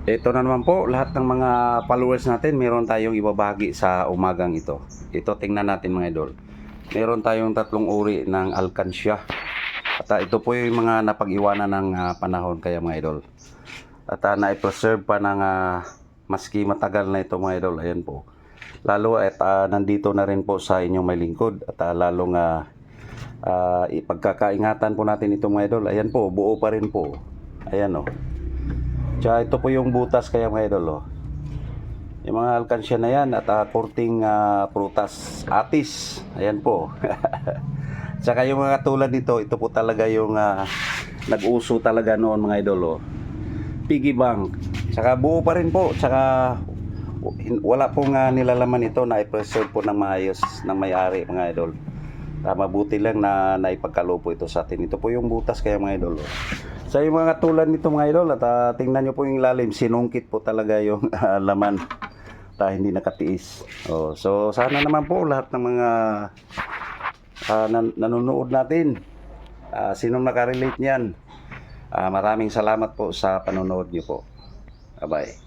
Ito na naman po, lahat ng mga followers natin, meron tayong ibabahagi sa umagang ito. Ito, tingnan natin mga idol. Meron tayong tatlong uri ng alkansya. At ito po yung mga napag-iwanan ng panahon kaya mga idol. At na-preserve pa ng maski matagal na ito mga idol. Ayan po. Lalo at nandito na rin po sa inyong may lingkod. At lalong ipagkakaingatan po natin ito mga idol. Ayan po, buo pa rin po. Ayan o. Tsaka ito po yung butas kaya mga idol oh. Yung mga alkansya na yan at korting prutas atis. Ayan po. Tsaka yung mga tulad nito, ito po talaga yung nag-uso talaga noon mga idol oh. Piggy bank. Tsaka buo pa rin po. Tsaka wala pong nilalaman ito na i-preserve po ng maayos ng may-ari mga idol. Mabuti lang na naipagkalupo ito sa atin. Ito po yung butas kaya mga idol oh. Sa yung mga tulad nito mga idol at tingnan nyo po yung lalim, sinungkit po talaga yung laman hindi nakatiis. Oh, so sana naman po lahat ng mga nanonood natin, sinong nakarelate niyan, maraming salamat po sa panonood nyo po. Bye bye.